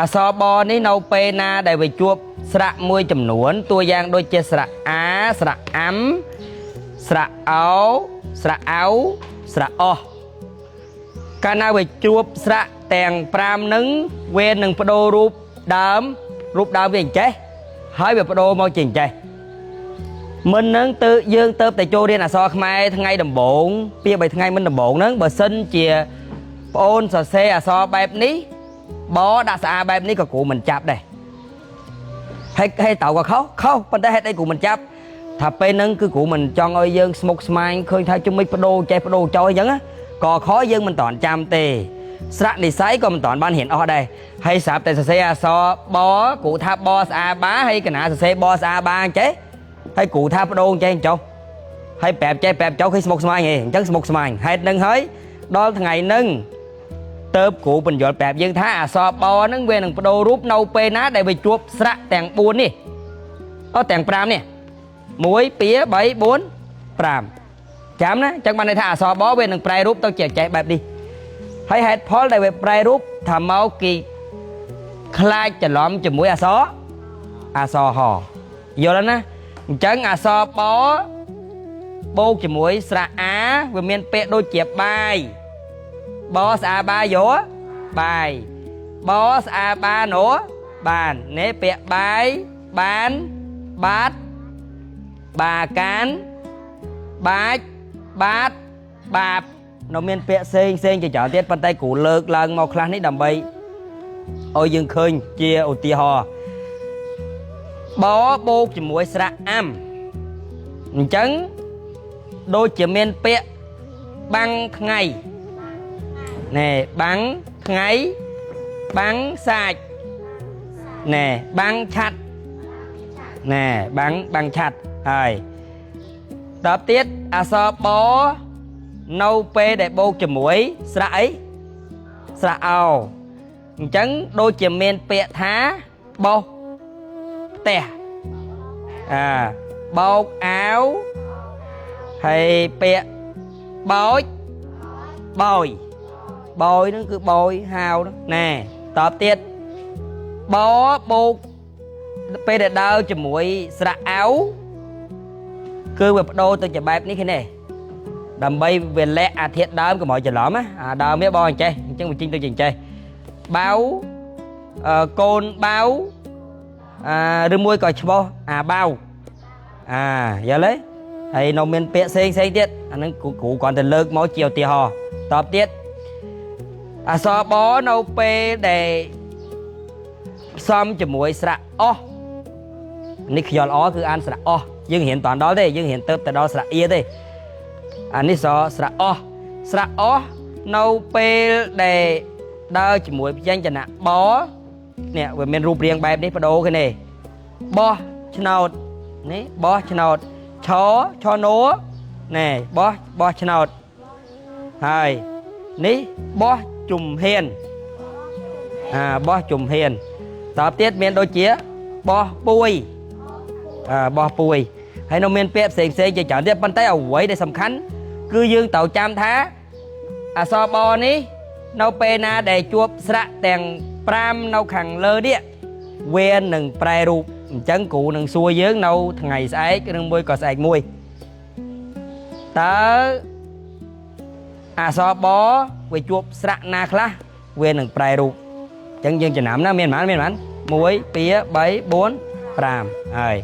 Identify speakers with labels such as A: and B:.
A: អក្សរបនេះនៅពេលណាដែលវាជួបស្រៈមួយចំនួនតួយ៉ាងដូចជាស្រៈអាស្រៈអាំស្រៈអោស្រៈអោស្រៈអោះកាលណាវាជួបស្រៈទាំង5នឹងវានឹងបដូររូបដើមវាអញ្ចេះហើយវាបដូរមកជាអញ្ចេះមិននឹងទៅយើងទៅតែចូលរៀនអក្សរខ្មែរថ្ងៃដំបូងពី3ថ្ងៃមិនដំបូងហ្នឹងបើសិនជាបងអូនសរសេរអក្សរបែបនេះបដាក់ស្អាបែបនេះក៏គ្រូមិនចាប់ដែរហើយតើក៏ខុសប៉ុន្តែហេតុអីគ្រូមិនចាប់ថាពេលហ្នឹងគឺគ្រូមិនចង់ឲ្យយើងស្មុគស្មាញឃើញថាជុំមិនបដូរចេះបដូរចោលអញ្ចឹងក៏ខយើងមិនតាន់ចាំទេស្រៈនិស័យក៏មិនតាន់បានរៀនអស់ដែរហើយស្រាប់តែសរសេរអក្សរបគ្រូថាបស្អាបាហើយកណាសរសេរបស្អាបាអញ្ចេះហើយគ្រូថាបដូរអញ្ចេះចុះហើយប្រាប់ចេះប្រាប់ចុះឃើញស្មុគស្មាញហ៎អញ្ចឹងស្មុគស្មាញហេតុហ្នឹងហើយដល់ថ្ងៃហ្នឹងទៅគ្រូបញ្យល់ប្រាប់យើងថាអក្សរបហ្នឹងវានឹងបដូររូបនៅពេលណាដែលវាជួបស្រៈទាំង4នេះទាំង5នេះ1 2 3 4 5ចាំណាអញ្ចឹងបានន័យថាអក្សរបវានឹងប្រែរូបទៅជាចេះបែបនេះហើយហេតុផលដែលវាប្រែរូបថាមកគេខ្លាចច្រឡំជាមួយអក្សរហយល់ណាអញ្ចឹងអក្សរបបូកជាមួយស្រៈអាវាមានពាក្យដូចជាបាយបស្អាបាយោបាយបស្អាបាណូបាននេះពាក្យបាយបានបាតបាកានបាច់បាតបាបនៅមានពាក្យផ្សេងជាច្រើនទៀតប៉ុន្តែគ្រូលើកឡើងមកខ្លះនេះដើម្បីឲ្យយើងឃើញជាឧទាហរណ៍បូកជាមួយស្រៈអាំអញ្ចឹងដូចជាមានពាក្យបាំងថ្ងៃណែបាំងថ្ងៃបាំងសាច់ណែបាំងឆាត់ណែបាំងឆាត់ហើយតបទៀតអក្សរបនៅពេលដែលបូកជាមួយស្រៈអីស្រៈអោអញ្ចឹងដូចជាមានពាក្យថាបោសផ្ទះបោកអាវហើយពាក្យបោចបយហ្នឹងគឺបយហាវណែតបទៀតបោកពេលដែលដើរជាមួយស្រៈអោគឺវាបដូរទៅជាបែបនេះឃើញទេដើម្បីវាលាក់អាធាតុដើមកុំឲ្យច្រឡំណាអាដើមវាអញ្ចេះអញ្ចឹងវាចេញទៅជាអញ្ចេះបៅកូនបៅឬមួយក៏ឈ្មោះអាបៅយល់ទេហើយនៅមានពាក្យផ្សេងទៀតអាហ្នឹងគ្រូគ្រាន់តែលើកមកជាឧទាហរណ៍តបទៀតអក្សរបនៅពេលដែលផ្សំជាមួយស្រៈអោះនេះខ្យល់អគឺអានស្រៈអោះយើងរៀនតាន់ដល់ទេយើងរៀនទៅតែដល់ស្រៈអៀទេអានេះស្រៈអោះនៅពេលដែលដើរជាមួយព្យញ្ជនៈបនេះវាមានរូបរាងបែបនេះបដូរគ្នាបោះឆ្នោតនេះបោះឆ្នោតឆណូណែបោះឆ្នោតហើយនេះបោះជំហានបោះជំហានតបទៀតមានដូចជាបោះពួយហើយនៅមានពាក្យផ្សេងជាច្រើនទៀតប៉ុន្តែអ្វីដែលសំខាន់គឺយើងត្រូវចាំថាអក្សរបនេះនៅពេលណាដែលជួបស្រៈទាំង5នៅខាងលើនេះវានឹងប្រែរូបអញ្ចឹងគ្រូនឹងសួរយើងនៅថ្ងៃស្អែកឬមួយក៏ស្អែកមួយតើអក្សរបវាជួបស្រៈណាខ្លះវានឹងប្រែរូបអញ្ចឹងយើងចំណាំណាមានប៉ុន្មាន1 2 3 4 5ហើយ